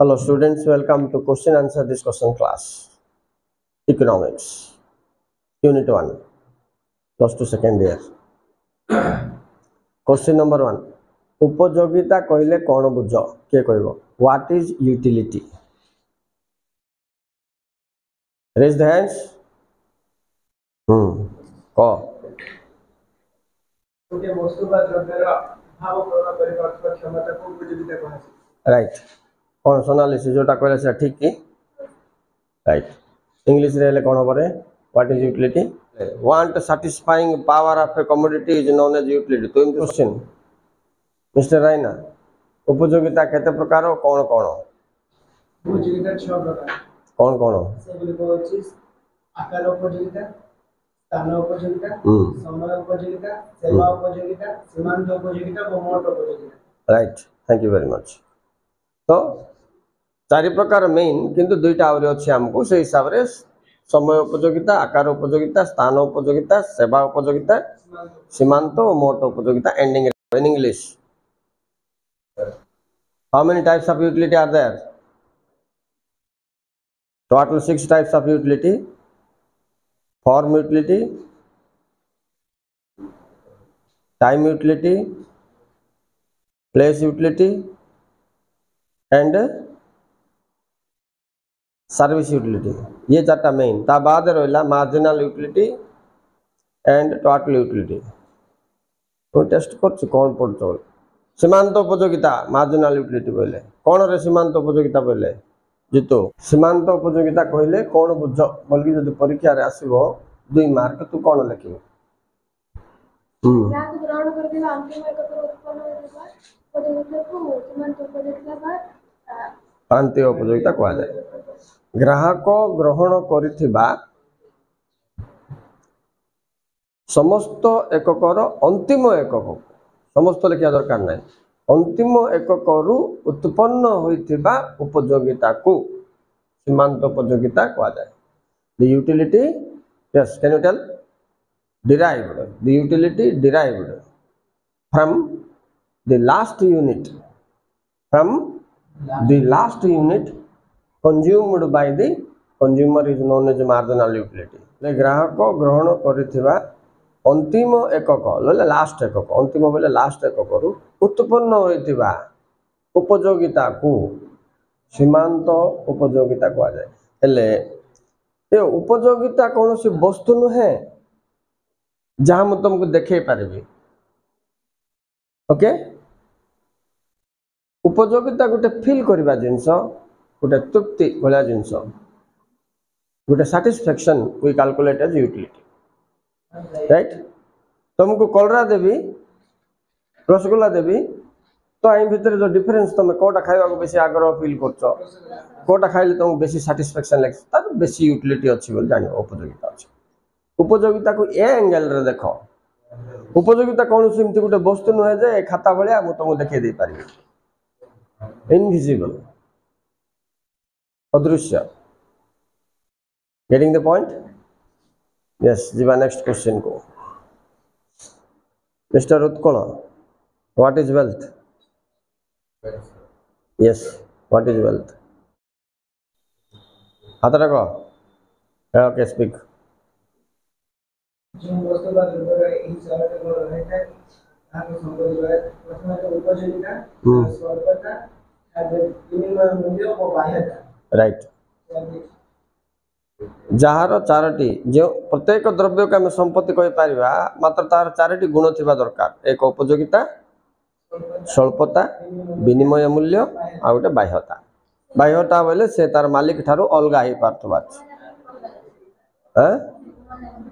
Hello students, welcome to question answer discussion class. Economics, Unit 1, plus 2 second year. Question number 1. उपयोगिता कहले कौन बुझ किए कहब what is utility raise the hands क गोटे वस्तु बा द्रव्यर भाव प्रभाव परिवर्तन क्षमता को उपयोगिता कहै राइट कौन सोनालिस जोटा कहले से ठीक की राइट इंग्लिश रे कौन हम what is utility want satisfying power of a commodity is known as utility तो क्वेश्चन मिस्टर राइना उपयोगिता केते प्रकार कौन कौन उपयोगिता 6 प्रकार कौन कौन सेগুলি হচ্ছে आकार उपयोगिता स्थान उपयोगिता समय उपयोगिता सेवा उपयोगिता सीमांत उपयोगिता और मोट उपयोगिता right thank you very much तो चारि प्रकार मेन किंतु दुईटा आउरी अछि हमको से हिसाब रे समय उपयोगिता आकार उपयोगिता स्थान उपयोगिता सेवा उपयोगिता सीमांत और मोट उपयोगिता ending in English. How many types of utility are there? Total 6 types of utility. Form utility, time utility, place utility and service utility. ये चारटा मेन ता बाद रहिला marginal utility and total utility. तो टेस्ट कर कौन पढ़ो सीमांत उपयोगिता मार्जिनल यूटिलिटी बोले कौन रे सीमांत उपयोगिता बोले जीतो सीमांत उपयोगिता कहले कौन बुझ बोलकी जदि परीक्षा रे आसीबो 2 मार्क तू कौन लिखिबो ग्राहक ग्रहण करथिबा अंतिम एकत्र उत्पन्न होइबा उपयोगिता को सीमांत उपयोगिता बा प्रांतीय उपयोगिता कहा जाए ग्राहक ग्रहण करथिबा समस्त एककर अंतिम एकक समस्त लिखा दरकार ना अंतिम एकक रु उत्पन्न होइथिबा उपयोगिता को सीमांत उपयोगिता कहा जाए the utility yes can you tell derived the utility derived from the last unit consumed by the consumer is known as marginal utility ले ग्राहक ग्रहण करथिबा अंतिम एकक ले लास्ट एकक अंतिम बोले लास्ट एकक रु उत्पन्न होइथिबा उपयोगिता को सीमांत उपयोगिता कहा जाए हेले ये उपयोगिता कौन सी वस्तु नुहे जहाँ मुझे तुमको देखे पारिबी ओके उपयोगिता गोटे फील करबा जिंस गोटे तृप्ति भला जिंस गोटे satisfaction we calculate as utility right तुमको कलरा देवी रसगोल्ला देवी तो आई भितर जो डिफरेंस तुम कोटा खाइबा को बेसी आग्रह फील करछो कोटा खाइले तुमको बेसी सैटिस्फैक्शन लागे तार बेसी यूटिलिटी अछि बोल जानि उपयोगिता अछि उपयोगिता को ए एंगल रे देखो उपयोगिता कौन सिमती गोटे वस्तु नुहे जे खाता भलिया मु तुमको देखे दे पारि इनविजिबल अदृश्य गेटिंग द पॉइंट यस जीवा नेक्स्ट क्वेश्चन को mister Utkal what is wealth yes what is wealth हाथ रखो ओके स्पीक जो वस्तु बा द्रव्यर इन चार के गुण रहता है आगे संबंध है प्रथम है उपयोगिता स्वल्पता आगे विनिमय मूल्य और बाह्यता राइट जार चारोटी जो प्रत्येक द्रव्य को आम संपत्ति कहि पारिबा मात्र तार चारोटी गुण थिबा दरकार एक उपयोगिता स्वल्पता विनिमय मूल्य आ गोटे बाह्यता बोले से तार मालिक ठारू अलगा ही पारथबा हैं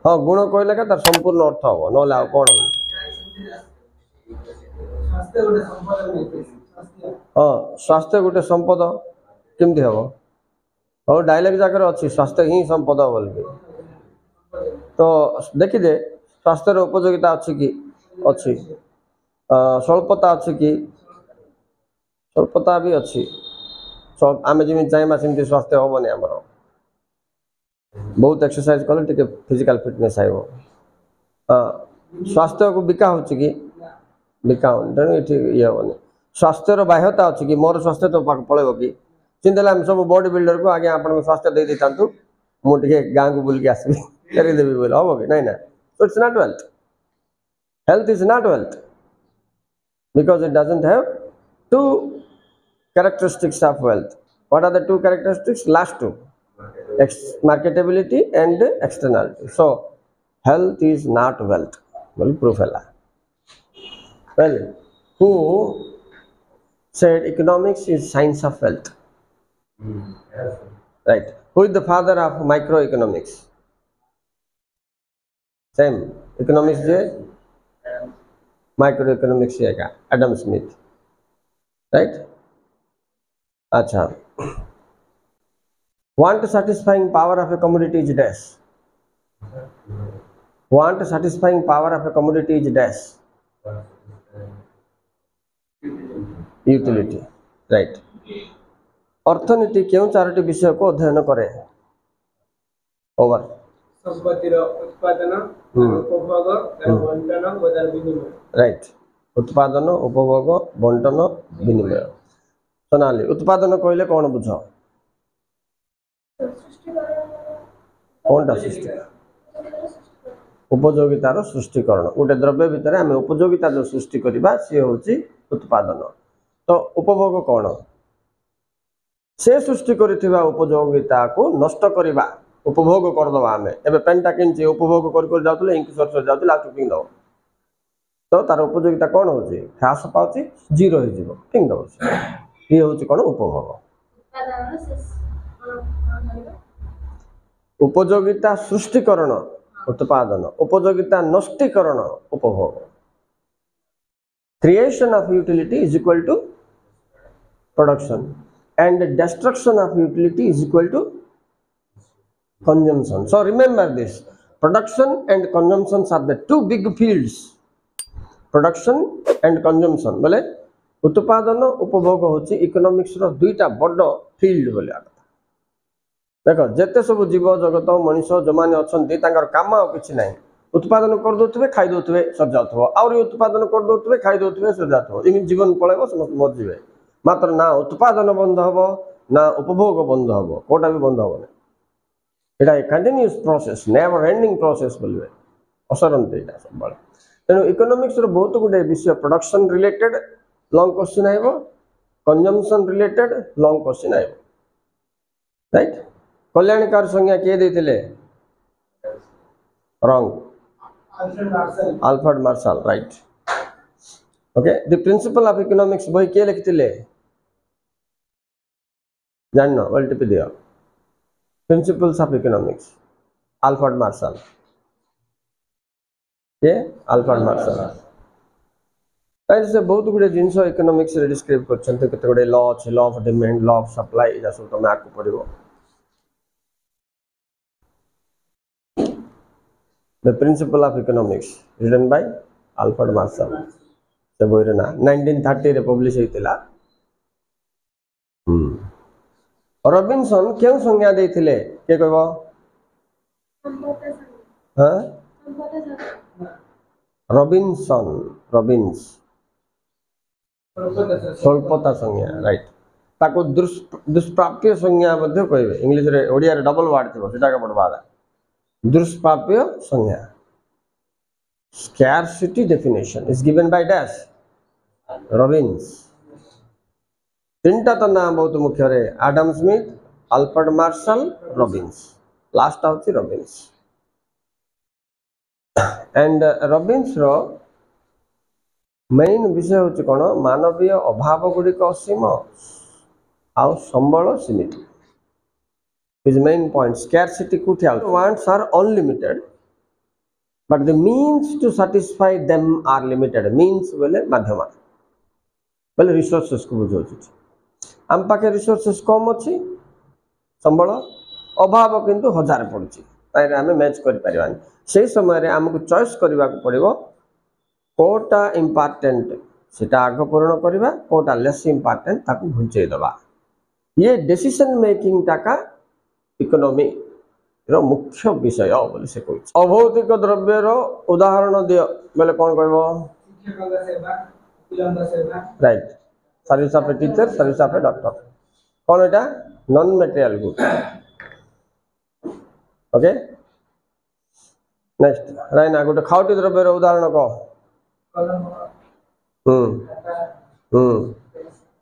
हाँ गुण कहले का तार संपूर्ण अर्थ हम ना कौन हाँ स्वास्थ्य गोटे संपद केमती हम और डायलॉग जाकर अच्छी स्वास्थ्य ही संपद बोल तो देखिदे स्वास्थ्य उपयोगिता अच्छी कि अच्छी स्वल्पता अच्छी कि स्वल्पता भी अच्छी आम जमी चाहवा सेमती स्वास्थ्य हेनी आमर बहुत एक्सरसाइज कले टिके फिजिकल फिटनेस आइबो स्वास्थ्य को बिका होची कि बिका हो तेणु ये हेनी स्वास्थ्यर बाह्यता अच्छी कि मोर स्वास्थ्य तो पड़ेब कि चिंता हम सब बॉडी बिल्डर को आगे आपन स्वास्थ्य दे देता मु टिके गाँ को बुल के आसबी फेरी देवी बोले हम कि नहीं ना so it's not wealth health is not wealth because it doesn't have two characteristics of wealth. What are the two characteristics? Last two, marketability and externality. So health is not wealth. Well, proof है ला. Well, who said economics is science of wealth? Right. Who is the father of microeconomics? Same. Economics je microeconomics है का Adam Smith, right. अच्छा, want satisfying power of a commodity is dash. Want satisfying power of a commodity is dash. Utility, right. अर्थनीति क्यों चारोटी विषय को अध्ययन करे? Over संपत्तिर उत्पादन उपभोग बंटन बजार विनिमय. राइट. उत्पादन उपभोग बंटन विनिमय. सोनाली उत्पादन कहले कौन बुझ? कौनटा सृष्टि? उपयोगितार सृष्टिकरण. गोटे द्रव्य भितर आम उपयोगिता जो सृष्टि करवा सी हूँ उत्पादन. तो उपभोग कौन? से सृष्टि करिथिबा उपयोगिता को नष्ट करवा उपभोग करदबा. आम एबे पेनटा किंची उपभोग कर जाउतले इंक सरसर जाउतले लास्ट पिंग दो तो तार उपयोगिता कौन होची? ह्रास पाउची, जीरो हो जीवो पिंग दो. ये होची कौन? उपभोग. उपयोगिता सृष्टिकरण उत्पादन, उपयोगिता नष्टीकरण उपभोग. Creation of utility is equal to production and destruction of utility is equal to consumption. So remember this, production and consumption are the two big fields. Production and consumption बोले उत्पादन उपभोग होची इकोनॉमिक्स रो दुईटा बड़ फील्ड बोले. देखो जेते सब जीव जगत मनीष जो माने अछंती तांकर काम आ किछि नाही. उत्पादन कर दोथबे खाइ दोथबे सर जाथबो, और उत्पादन कर दोथबे खाइ दोथबे सर जाथबो. इन जीवन पळेबो समस्त मर जीवे. मात्र ना उत्पादन बंद हम ना उपभोग बंद हम, कोटा भी बंद हम. ये continuous process, never ending process बोलिए असरंत यहाँ सब. तेणु इकोनॉमिक्स रो बहुत गुडे विषय प्रोडक्शन रिलेटेड लॉन्ग क्वेश्चन आइबो, कंजम्पशन रिलेटेड लॉन्ग क्वेश्चन आइबो. राइट. कल्याणकार संज्ञा किए देथिले? Wrong. Alfred Marshall. Right. Okay. The principle of economics बही किए लिखिथिले? जानना वर्ल्ड टिपी दिया. Principles of economics Alfred Marshall. ये अल्फ्रेड मार्शल से बहुत गुडे जिनस इकोनॉमिक्स रे डिस्क्राइब करछन्ते. केते गुडे लॉ अछि, law of demand, law of supply, जा सब तमे आकु पड़िबो. The principle of economics written by Alfred Marshall. से बोइरे ना 1930 रे पब्लिश हेतिला. रॉबिन्सन क्यों संज्ञा देथिले? के कहबो? हां रॉबिन्सन, रॉबिन्स स्वल्पता संज्ञा. राइट. ताको दुष्प्राप्य संज्ञा मध्ये कहबे. इंग्लिश रे ओडिया रे डबल वर्ड थिबो सेटा के पढबा. दुष्प्राप्य संज्ञा. Scarcity definition is given by dash Robbins. तीनटा तो नाम बहुत मुख्य रे. Adam Smith, Alfred Marshall, Robbins. Last आउची रॉबिन्स. एंड रॉबिन्स रो मेन विषय होची कोन? मानवीय अभाव गुडी को असीम आ संबल सीमित. His main point scarcity कुठी आउ. Wants are unlimited but the means to satisfy them are limited. Means बोले माध्यम बोले रिसोर्सेस को बुझाउछि. आम पाखे रिसोर्सेस कम अच्छी, संबल अभाव किंतु हजार पड़ुछि. ताइरे आमे मैच करि परिबानी. से समय रे हमकु चॉइस करबा को पड़िबो. कोटा इंपोर्टेंट सेटा आग पूर्ण करबा, कोटा लेस इंपोर्टेंट ताकू घुंचै दबा. ये डिसीजन मेकिंग टाका इकोनॉमी रो मुख्य विषय बोली से कहछि. अभौतिक द्रव्य रो उदाहरण दियो बोले कोन कहबो? शिक्षक सेवा, विलंब सेवा. Right. Service of a teacher, service of a doctor. कौन एटा non material goods okay next राइना गोटे खाउटी द्रव्यर उदाहरण कह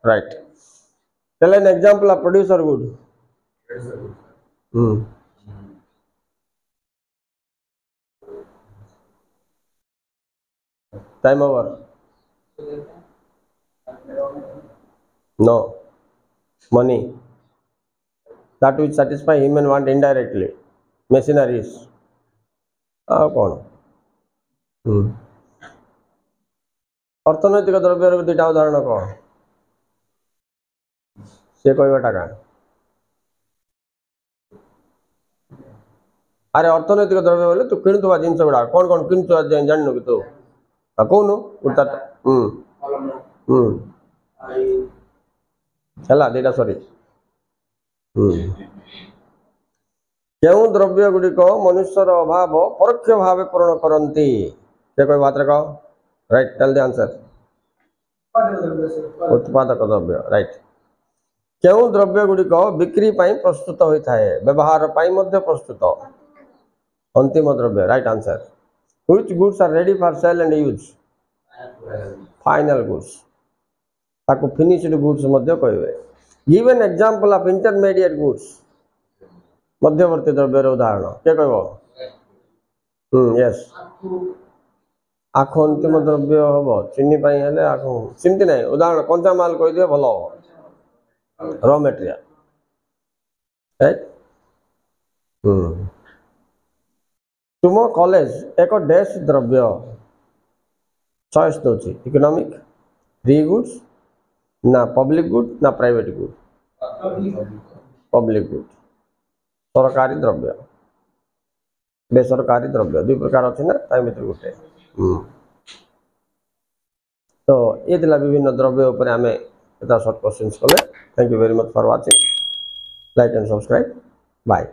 right tell an example of producer good time over no money that which satisfy human want indirectly machineries कौन अर्थनैतिक द्रव्य दुटा उदाहरण कह से कहटा का अरे अर्थनैतिक द्रव्य बोले तू किणुवा जिन गुड़ा कौन कौन किणुवा जानू कि तू कौन है दीटा सरी क्यों द्रव्य गुड़िक मनुष्यर अभाव परोक्ष भाव पूर्ण करती कह बात कह राइट टेल द आंसर उत्पादक द्रव्य राइट क्यों द्रव्य गुड़िक बिक्री प्रस्तुत होता है व्यवहार प्रस्तुत अंतिम द्रव्य right answer which goods are ready for sale and use final goods ताको फिनिश्ड गुड्स मध्य कहबे give an example of intermediate goods मध्यवर्ती द्रव्यर उदाहरण के कहबो यस आखो अंतिम द्रव्य हम चीनी हेले आखो सिमती नहीं उदाहरण कंचा माल कह दिए भल रॉ मटेरियल राइट तुम कॉलेज एक डैश द्रव्य चॉइस दौर इकोनॉमिक फ्री गुड्स ना पब्लिक गुड ना प्राइवेट गुड पब्लिक गुड सरकारी द्रव्य बेसरकारी द्रव्य दुई प्रकार अच्छे ना ताई भीतर गोटे तो ये थिला विभिन्न द्रव्य उपर आम शॉर्ट क्वेश्चन कले thank you very much for watching like and subscribe bye.